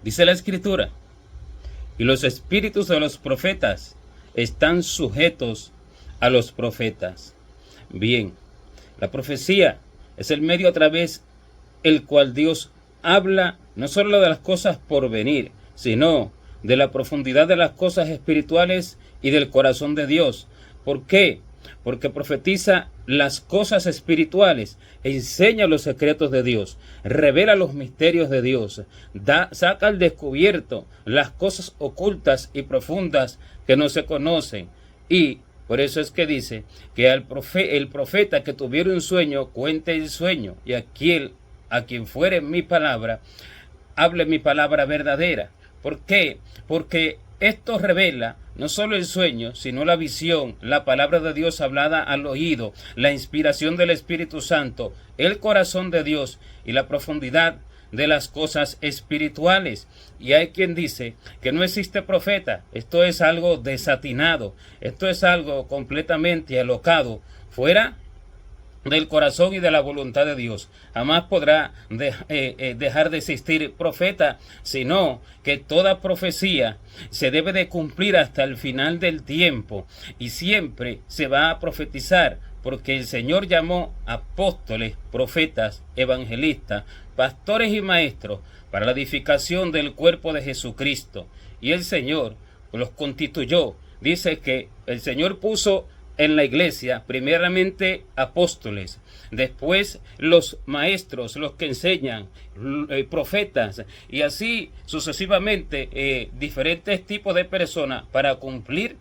Dice la Escritura, y los espíritus de los profetas están sujetos a los profetas. Bien, la profecía es el medio a través el cual Dios habla no solo de las cosas por venir, sino de la profundidad de las cosas espirituales y del corazón de Dios. ¿Por qué? Porque profetiza las cosas espirituales, enseña los secretos de Dios, revela los misterios de Dios, saca al descubierto las cosas ocultas y profundas que no se conocen. Y por eso es que dice que el profeta que tuviera un sueño, cuente el sueño, y a quien fuere mi palabra, hable mi palabra verdadera. ¿Por qué? Porque esto revela no solo el sueño, sino la visión, la palabra de Dios hablada al oído, la inspiración del Espíritu Santo, el corazón de Dios y la profundidad de las cosas espirituales. Y hay quien dice que no existe profeta. Esto es algo desatinado, esto es algo completamente alocado, fuera del corazón y de la voluntad de Dios. Jamás podrá dejar de existir profeta, sino que toda profecía se debe de cumplir hasta el final del tiempo, y siempre se va a profetizar, porque el Señor llamó apóstoles, profetas, evangelistas, pastores y maestros para la edificación del cuerpo de Jesucristo, y el Señor los constituyó. Dice que el Señor puso en la iglesia primeramente apóstoles, después los maestros, los que enseñan, profetas, y así sucesivamente diferentes tipos de personas para cumplir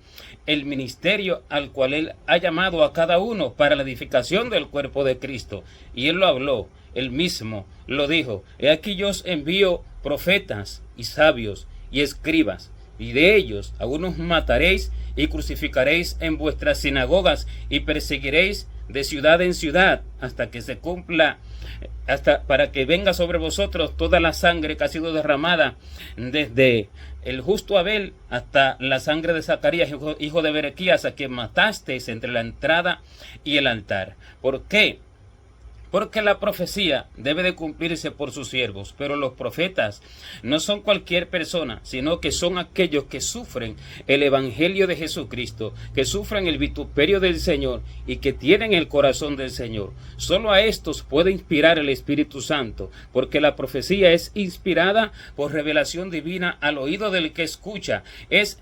el ministerio al cual Él ha llamado a cada uno para la edificación del cuerpo de Cristo. Y Él lo habló, Él mismo lo dijo: he aquí yo os envío profetas y sabios y escribas, y de ellos algunos mataréis y crucificaréis en vuestras sinagogas y perseguiréis de ciudad en ciudad hasta que se cumpla, hasta para que venga sobre vosotros toda la sangre que ha sido derramada desde el justo Abel hasta la sangre de Zacarías, hijo de Berequías, a quien matasteis entre la entrada y el altar. ¿Por qué? Porque la profecía debe de cumplirse por sus siervos, pero los profetas no son cualquier persona, sino que son aquellos que sufren el evangelio de Jesucristo, que sufren el vituperio del Señor y que tienen el corazón del Señor. Solo a estos puede inspirar el Espíritu Santo, porque la profecía es inspirada por revelación divina al oído del que escucha. Es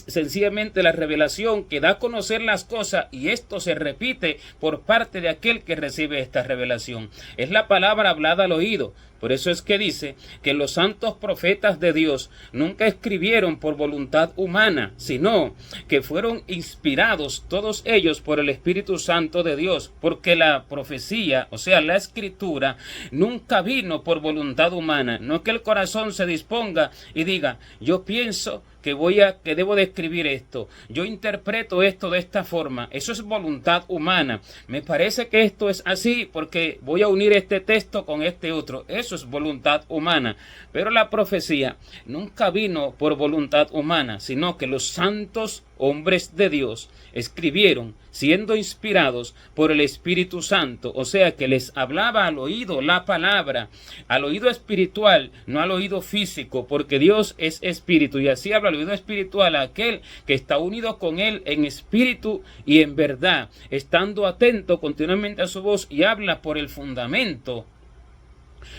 sencillamente la revelación que da a conocer las cosas, y esto se repite por parte de aquel que recibe esta revelación. Es la palabra hablada al oído. Por eso es que dice que los santos profetas de Dios nunca escribieron por voluntad humana, sino que fueron inspirados todos ellos por el Espíritu Santo de Dios, porque la profecía, o sea, la escritura, nunca vino por voluntad humana. No es que el corazón se disponga y diga: yo pienso que debo de escribir esto, yo interpreto esto de esta forma. Eso es voluntad humana. Me parece que esto es así porque voy a unir este texto con este otro. Eso es voluntad humana. Pero la profecía nunca vino por voluntad humana, sino que los santos hombres de Dios escribieron siendo inspirados por el Espíritu Santo, o sea que les hablaba al oído la palabra, al oído espiritual, no al oído físico, porque Dios es espíritu, y así habla al oído espiritual a aquel que está unido con Él en espíritu y en verdad, estando atento continuamente a su voz, y habla por el fundamento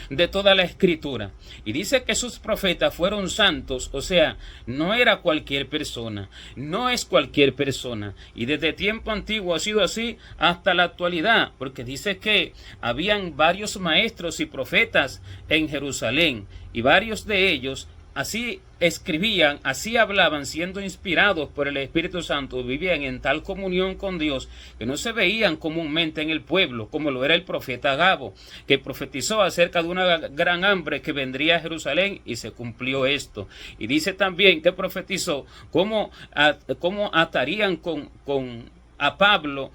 de toda la escritura. Y dice que sus profetas fueron santos, o sea, no era cualquier persona, no es cualquier persona, y desde tiempo antiguo ha sido así hasta la actualidad, porque dice que habían varios maestros y profetas en Jerusalén, y varios de ellos así escribían, así hablaban, siendo inspirados por el Espíritu Santo, vivían en tal comunión con Dios que no se veían comúnmente en el pueblo, como lo era el profeta Agabo, que profetizó acerca de una gran hambre que vendría a Jerusalén, y se cumplió esto. Y dice también que profetizó cómo atarían a Pablo,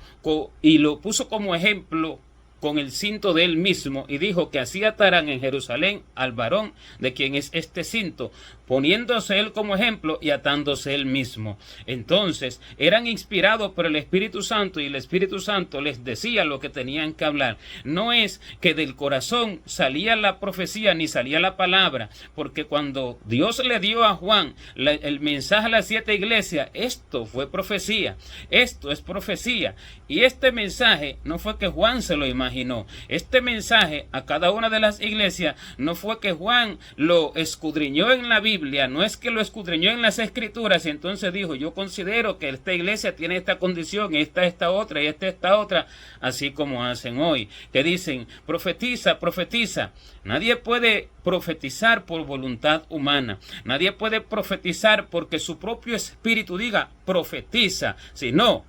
y lo puso como ejemplo con el cinto de él mismo, y dijo que así atarán en Jerusalén al varón de quien es este cinto, poniéndose él como ejemplo y atándose él mismo. Entonces, eran inspirados por el Espíritu Santo y el Espíritu Santo les decía lo que tenían que hablar. No es que del corazón salía la profecía ni salía la palabra, porque cuando Dios le dio a Juan el mensaje a las 7 iglesias, esto fue profecía, esto es profecía. Y este mensaje no fue que Juan se lo imaginó, este mensaje a cada una de las iglesias no fue que Juan lo escudriñó en la Biblia, no es que lo escudriñó en las Escrituras y entonces dijo, yo considero que esta iglesia tiene esta condición, esta otra y esta otra, así como hacen hoy, que dicen, profetiza, profetiza. Nadie puede profetizar por voluntad humana, nadie puede profetizar porque su propio espíritu diga, profetiza, sino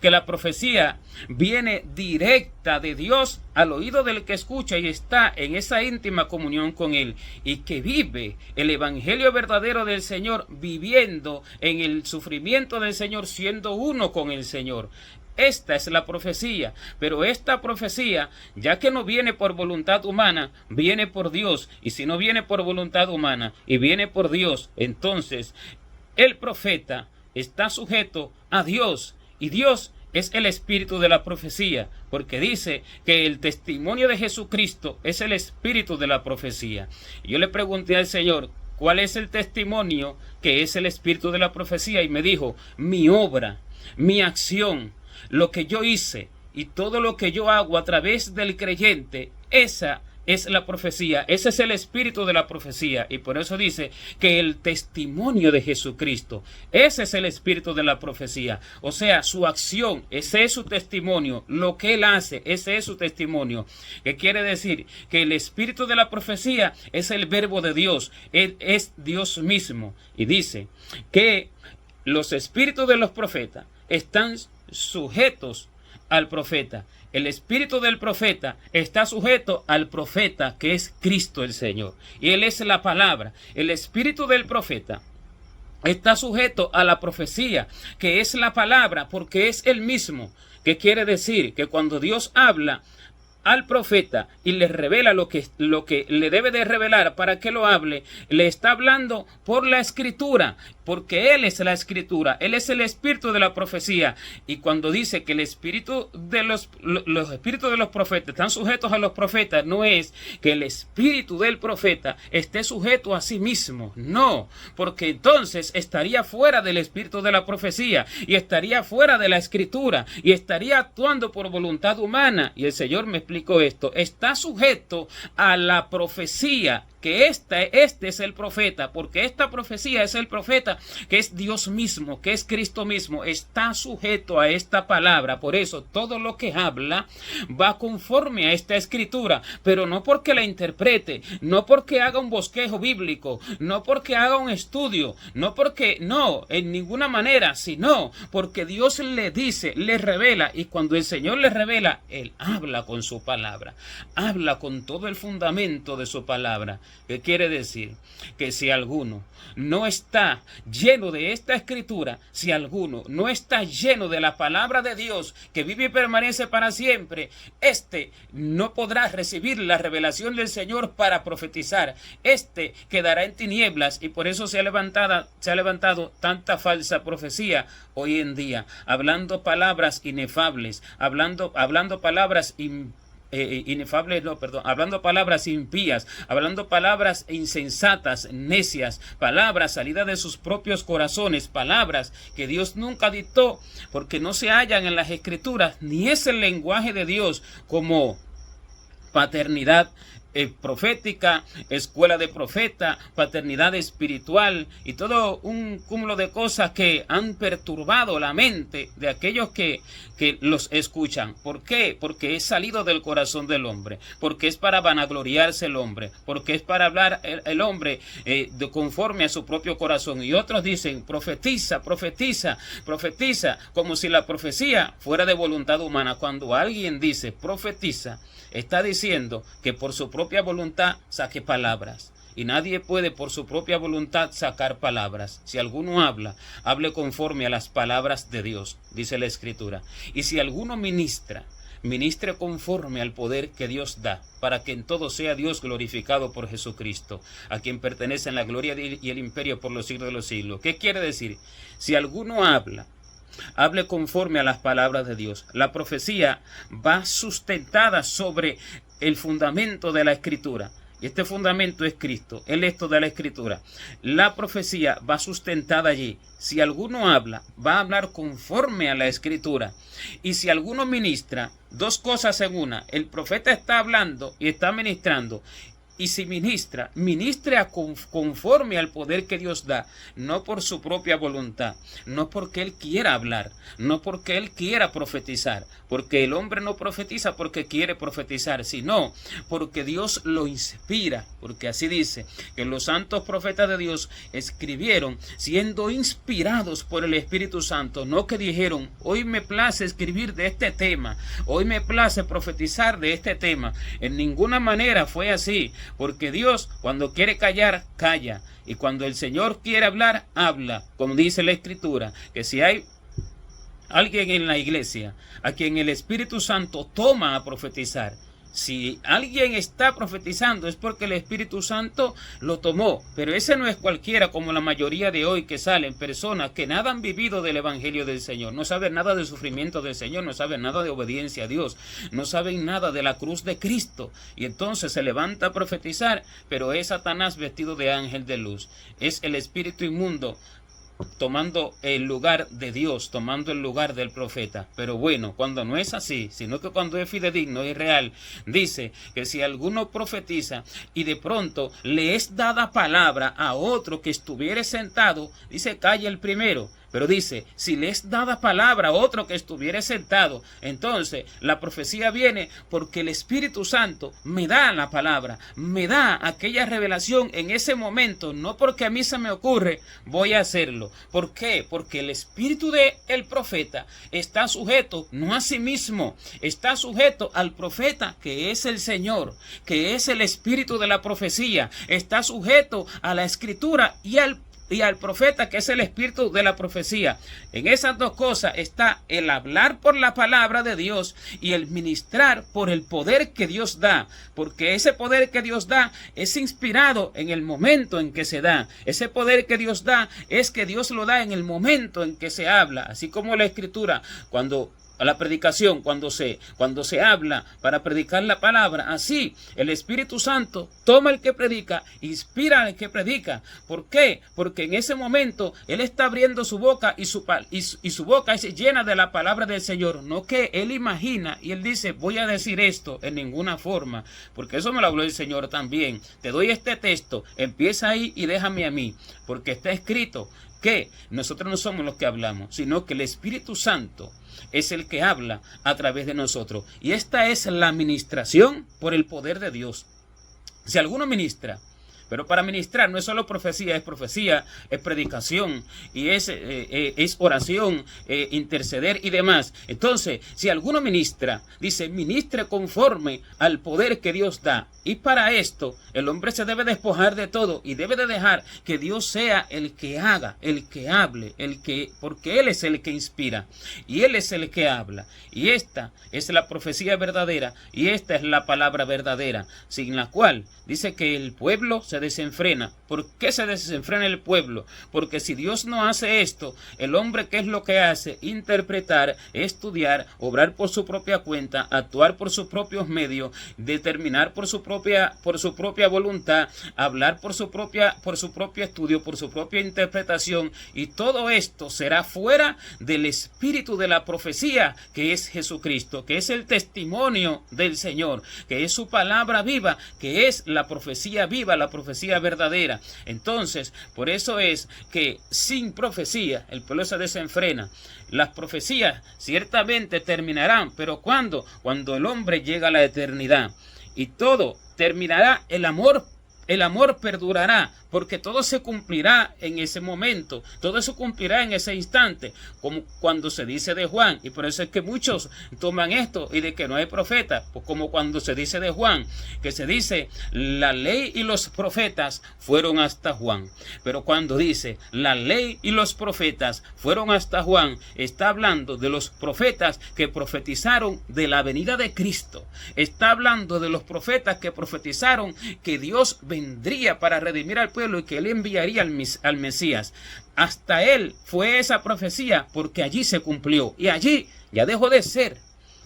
que la profecía viene directa de Dios al oído del que escucha y está en esa íntima comunión con Él y que vive el evangelio verdadero del Señor, viviendo en el sufrimiento del Señor, siendo uno con el Señor. Esta es la profecía, pero esta profecía, ya que no viene por voluntad humana, viene por Dios, y si no viene por voluntad humana y viene por Dios, entonces el profeta está sujeto a Dios, y Dios es el espíritu de la profecía, porque dice que el testimonio de Jesucristo es el espíritu de la profecía. Y yo le pregunté al Señor, ¿cuál es el testimonio que es el espíritu de la profecía? Y me dijo, mi obra, mi acción, lo que yo hice y todo lo que yo hago a través del creyente, esa es la profecía, ese es el espíritu de la profecía. Y por eso dice que el testimonio de Jesucristo, ese es el espíritu de la profecía. O sea, su acción, ese es su testimonio, lo que él hace, ese es su testimonio. ¿Qué quiere decir? Que el espíritu de la profecía es el verbo de Dios, él es Dios mismo. Y dice que los espíritus de los profetas están sujetos al profeta. El espíritu del profeta está sujeto al profeta, que es Cristo el Señor, y Él es la palabra. El espíritu del profeta está sujeto a la profecía, que es la palabra, porque es el mismo. ¿Qué quiere decir? Que cuando Dios habla al profeta y le revela lo que le debe de revelar para que lo hable, le está hablando por la escritura, porque Él es la escritura, Él es el espíritu de la profecía. Y cuando dice que el espíritu de los espíritus de los profetas están sujetos a los profetas, no es que el espíritu del profeta esté sujeto a sí mismo, no, porque entonces estaría fuera del espíritu de la profecía y estaría fuera de la escritura y estaría actuando por voluntad humana. Y el Señor me explicó esto, está sujeto a la profecía, que este es el profeta, porque esta profecía es el profeta, que es Dios mismo, que es Cristo mismo, está sujeto a esta palabra. Por eso todo lo que habla va conforme a esta escritura, pero no porque la interprete, no porque haga un bosquejo bíblico, no porque haga un estudio, no porque, no, en ninguna manera, sino porque Dios le dice, le revela, y cuando el Señor le revela, Él habla con su palabra, habla con todo el fundamento de su palabra. ¿Qué quiere decir? Que si alguno no está lleno de esta escritura, si alguno no está lleno de la palabra de Dios que vive y permanece para siempre, este no podrá recibir la revelación del Señor para profetizar. Este quedará en tinieblas, y por eso se ha levantado tanta falsa profecía hoy en día, hablando palabras inefables, hablando palabras hablando palabras impías, hablando palabras insensatas, necias, palabras salidas de sus propios corazones, palabras que Dios nunca dictó, porque no se hallan en las escrituras, ni es el lenguaje de Dios, como paternidad profética, escuela de profeta, paternidad espiritual y todo un cúmulo de cosas que han perturbado la mente de aquellos que los escuchan. ¿Por qué? Porque es salido del corazón del hombre, porque es para vanagloriarse el hombre, porque es para hablar el hombre conforme a su propio corazón. Y otros dicen, profetiza, profetiza, profetiza, como si la profecía fuera de voluntad humana. Cuando alguien dice profetiza, está diciendo que por su propia voluntad saque palabras. Y nadie puede por su propia voluntad sacar palabras. Si alguno habla, hable conforme a las palabras de Dios, dice la Escritura. Y si alguno ministra, ministre conforme al poder que Dios da, para que en todo sea Dios glorificado por Jesucristo, a quien pertenecen la gloria y el imperio por los siglos de los siglos. ¿Qué quiere decir? Si alguno habla, hable conforme a las palabras de Dios. La profecía va sustentada sobre el fundamento de la Escritura. Y este fundamento es Cristo, el esto de la Escritura. La profecía va sustentada allí. Si alguno habla, va a hablar conforme a la Escritura. Y si alguno ministra, dos cosas en una. El profeta está hablando y está ministrando. Y si ministra, ministre conforme al poder que Dios da, no por su propia voluntad, no porque él quiera hablar, no porque él quiera profetizar, porque el hombre no profetiza porque quiere profetizar, sino porque Dios lo inspira, porque así dice, que los santos profetas de Dios escribieron siendo inspirados por el Espíritu Santo, no que dijeron, hoy me place escribir de este tema, hoy me place profetizar de este tema. En ninguna manera fue así. Porque Dios, cuando quiere callar, calla. Y cuando el Señor quiere hablar, habla. Como dice la Escritura, que si hay alguien en la iglesia a quien el Espíritu Santo toma a profetizar, si alguien está profetizando es porque el Espíritu Santo lo tomó, pero ese no es cualquiera como la mayoría de hoy que salen, personas que nada han vivido del Evangelio del Señor, no saben nada del sufrimiento del Señor, no saben nada de obediencia a Dios, no saben nada de la cruz de Cristo, y entonces se levanta a profetizar, pero es Satanás vestido de ángel de luz, es el espíritu inmundo tomando el lugar de Dios, tomando el lugar del profeta. Pero bueno, cuando no es así, sino que cuando es fidedigno y real, dice que si alguno profetiza y de pronto le es dada palabra a otro que estuviere sentado, dice, calla el primero. Pero dice, si le es dada palabra a otro que estuviere sentado, entonces la profecía viene porque el Espíritu Santo me da la palabra, me da aquella revelación en ese momento, no porque a mí se me ocurre, voy a hacerlo. ¿Por qué? Porque el espíritu del profeta está sujeto no a sí mismo, está sujeto al profeta que es el Señor, que es el espíritu de la profecía, está sujeto a la Escritura y al profeta que es el espíritu de la profecía. En esas dos cosas está el hablar por la palabra de Dios y el ministrar por el poder que Dios da, porque ese poder que Dios da es inspirado en el momento en que se da. Ese poder que Dios da es que Dios lo da en el momento en que se habla, así como la Escritura, cuando a la predicación, cuando se habla para predicar la palabra, así el Espíritu Santo toma al que predica, inspira al que predica. ¿Por qué? Porque en ese momento Él está abriendo su boca y su boca es llena de la palabra del Señor, no que Él imagina y Él dice, voy a decir esto en ninguna forma, porque eso me lo habló el Señor también. Te doy este texto, empieza ahí y déjame a mí, porque está escrito que nosotros no somos los que hablamos, sino que el Espíritu Santo es el que habla a través de nosotros. Y esta es la ministración por el poder de Dios. Si alguno ministra, pero para ministrar no es solo profecía, es predicación y es oración, interceder y demás. Entonces, si alguno ministra, dice, ministre conforme al poder que Dios da. Y para esto, el hombre se debe despojar de todo y debe de dejar que Dios sea el que haga, el que hable, porque Él es el que inspira y Él es el que habla. Y esta es la profecía verdadera y esta es la palabra verdadera, sin la cual dice que el pueblo se desenfrena. ¿Por qué se desenfrena el pueblo? Porque si Dios no hace esto, el hombre, ¿qué es lo que hace? Interpretar, estudiar, obrar por su propia cuenta, actuar por sus propios medios, determinar por su propia voluntad, hablar por su propio estudio, por su propia interpretación, y todo esto será fuera del espíritu de la profecía, que es Jesucristo, que es el testimonio del Señor, que es su palabra viva, que es la profecía viva, la profecía verdadera. Entonces, por eso es que sin profecía el pueblo se desenfrena. Las profecías ciertamente terminarán, pero ¿cuándo? Cuando el hombre llega a la eternidad. Y todo terminará, el amor el amor perdurará, porque todo se cumplirá en ese momento, todo se cumplirá en ese instante, como cuando se dice de Juan, y por eso es que muchos toman esto y de que no hay profeta, pues como cuando se dice de Juan, que se dice la ley y los profetas fueron hasta Juan, pero cuando dice la ley y los profetas fueron hasta Juan, está hablando de los profetas que profetizaron de la venida de Cristo, está hablando de los profetas que profetizaron que Dios vendría para redimir al pueblo y que él enviaría al Mesías. Hasta él fue esa profecía, porque allí se cumplió y allí ya dejó de ser.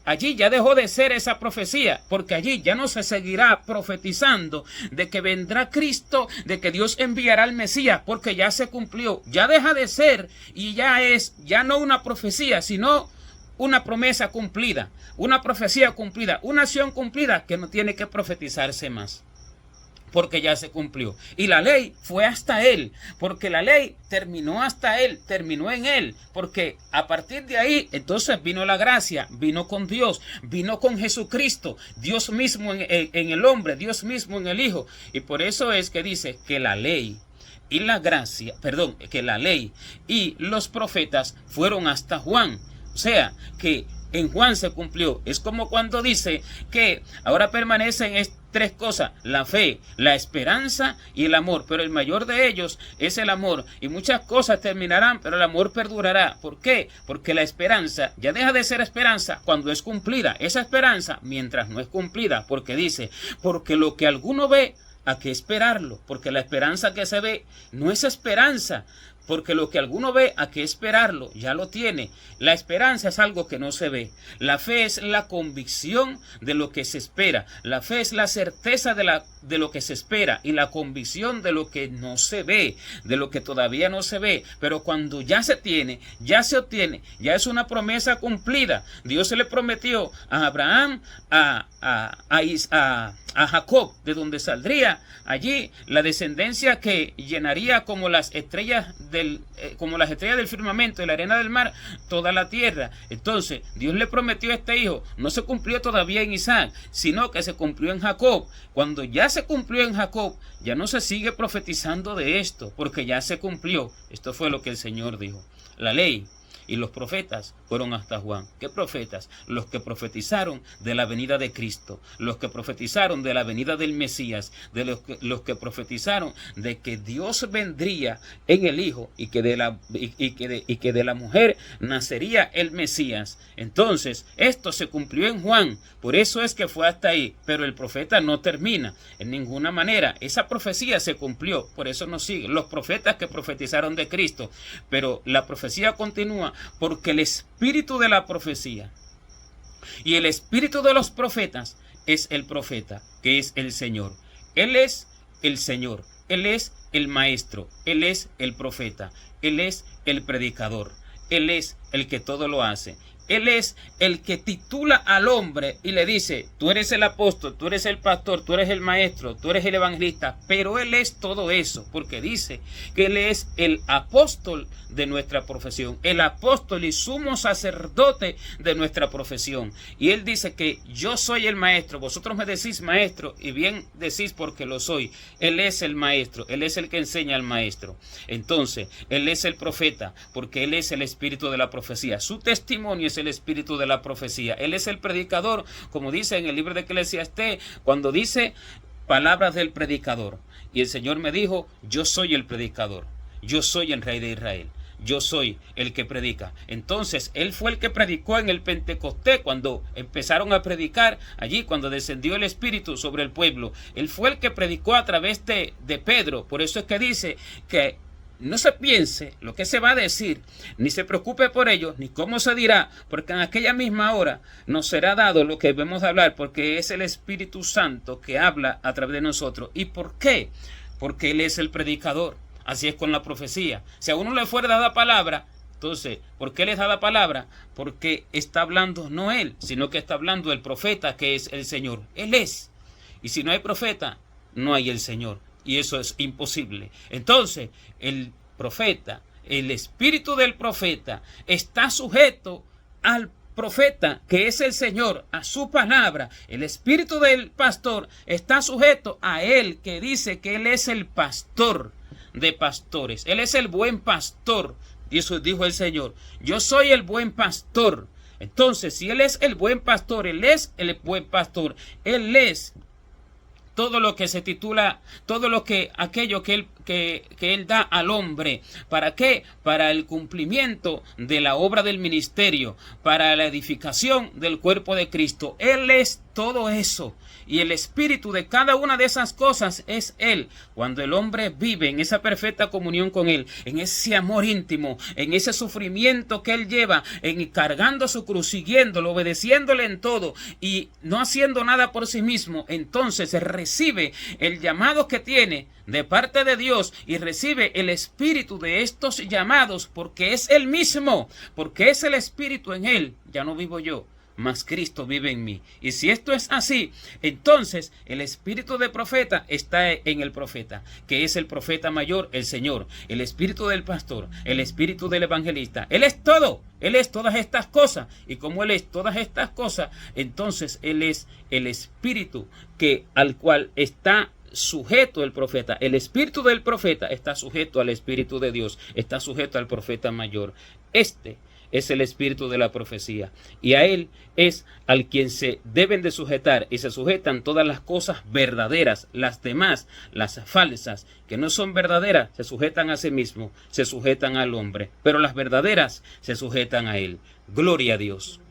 Allí ya dejó de ser esa profecía, porque allí ya no se seguirá profetizando de que vendrá Cristo, de que Dios enviará al Mesías, porque ya se cumplió, ya deja de ser y ya es ya no una profecía, sino una promesa cumplida, una profecía cumplida, una acción cumplida que no tiene que profetizarse más, porque ya se cumplió. Y la ley fue hasta él, porque la ley terminó hasta él, terminó en él, porque a partir de ahí entonces vino la gracia, vino con Dios, vino con Jesucristo, Dios mismo en el hombre, Dios mismo en el Hijo. Y por eso es que dice que la ley y la gracia, que la ley y los profetas fueron hasta Juan. O sea, que en Juan se cumplió. Es como cuando dice que ahora permanecen tres cosas: la fe, la esperanza y el amor, pero el mayor de ellos es el amor, y muchas cosas terminarán, pero el amor perdurará. ¿Por qué? Porque la esperanza ya deja de ser esperanza cuando es cumplida, esa esperanza mientras no es cumplida, porque dice, porque lo que alguno ve, ¿a qué esperarlo? Porque la esperanza que se ve no es esperanza, porque lo que alguno ve, ¿a qué esperarlo? Ya lo tiene. La esperanza es algo que no se ve. La fe es la convicción de lo que se espera. La fe es la certeza de lo que se espera y la convicción de lo que no se ve, de lo que todavía no se ve. Pero cuando ya se tiene, ya se obtiene, ya es una promesa cumplida. Dios se le prometió a Abraham, a Jacob, de donde saldría allí la descendencia que llenaría como las estrellas del firmamento y la arena del mar toda la tierra. Entonces Dios le prometió a este hijo, no se cumplió todavía en Isaac, sino que se cumplió en Jacob. Cuando ya se cumplió en Jacob, ya no se sigue profetizando de esto, porque ya se cumplió. Esto fue lo que el Señor dijo. La ley y los profetas fueron hasta Juan. ¿Qué profetas? Los que profetizaron de la venida de Cristo, los que profetizaron de la venida del Mesías, los que profetizaron de que Dios vendría en el Hijo y que de la mujer nacería el Mesías. Entonces, esto se cumplió en Juan, por eso es que fue hasta ahí, pero el profeta no termina en ninguna manera. Esa profecía se cumplió, por eso nos siguen los profetas que profetizaron de Cristo, pero la profecía continúa porque el espíritu de la profecía y el espíritu de los profetas es el profeta, que es el Señor. Él es el Señor, Él es el maestro, Él es el profeta, Él es el predicador, Él es el que todo lo hace. Él es el que titula al hombre y le dice, tú eres el apóstol, tú eres el pastor, tú eres el maestro, tú eres el evangelista, pero Él es todo eso, porque dice que Él es el apóstol de nuestra profesión, el apóstol y sumo sacerdote de nuestra profesión. Y Él dice que yo soy el maestro, vosotros me decís maestro, y bien decís porque lo soy. Él es el maestro, Él es el que enseña al maestro. Entonces, Él es el profeta, porque Él es el espíritu de la profecía. Su testimonio es el espíritu de la profecía. Él es el predicador, como dice en el libro de Eclesiastés, cuando dice palabras del predicador. Y el Señor me dijo, yo soy el predicador, yo soy el Rey de Israel, yo soy el que predica. Entonces, Él fue el que predicó en el Pentecostés, cuando empezaron a predicar allí, cuando descendió el Espíritu sobre el pueblo. Él fue el que predicó a través de Pedro. Por eso es que dice que no se piense lo que se va a decir, ni se preocupe por ello, ni cómo se dirá, porque en aquella misma hora nos será dado lo que debemos hablar, porque es el Espíritu Santo que habla a través de nosotros. ¿Y por qué? Porque Él es el predicador. Así es con la profecía. Si a uno le fuera dada palabra, entonces, ¿por qué les da la palabra? Porque está hablando no Él, sino que está hablando el profeta, que es el Señor. Él es. Y si no hay profeta, no hay el Señor. Y eso es imposible. Entonces, el profeta, el espíritu del profeta está sujeto al profeta, que es el Señor, a su palabra, el espíritu del pastor está sujeto a él, que dice que él es el pastor de pastores. Él es el buen pastor. Eso dijo el Señor. Yo soy el buen pastor. Entonces, si él es el buen pastor, él es el buen pastor. Él es todo lo que se titula, todo lo que, aquello que él da al hombre. ¿Para qué? Para el cumplimiento de la obra del ministerio, para la edificación del cuerpo de Cristo. Él es todo eso. Y el espíritu de cada una de esas cosas es Él. Cuando el hombre vive en esa perfecta comunión con Él, en ese amor íntimo, en ese sufrimiento que Él lleva, en cargando su cruz, siguiéndolo, obedeciéndole en todo y no haciendo nada por sí mismo, entonces recibe el llamado que tiene de parte de Dios y recibe el espíritu de estos llamados, porque es Él mismo, porque es el espíritu en Él. Ya no vivo yo, mas Cristo vive en mí. Y si esto es así, entonces el espíritu de profeta está en el profeta, que es el profeta mayor, el Señor. El espíritu del pastor, el espíritu del evangelista. Él es todo. Él es todas estas cosas. Y como Él es todas estas cosas, entonces Él es el espíritu al cual está sujeto el profeta. El espíritu del profeta está sujeto al espíritu de Dios, está sujeto al profeta mayor. Este es el espíritu de la profecía, y a él es al quien se deben de sujetar, y se sujetan todas las cosas verdaderas. Las demás, las falsas, que no son verdaderas, se sujetan a sí mismo, se sujetan al hombre, pero las verdaderas se sujetan a él. Gloria a Dios.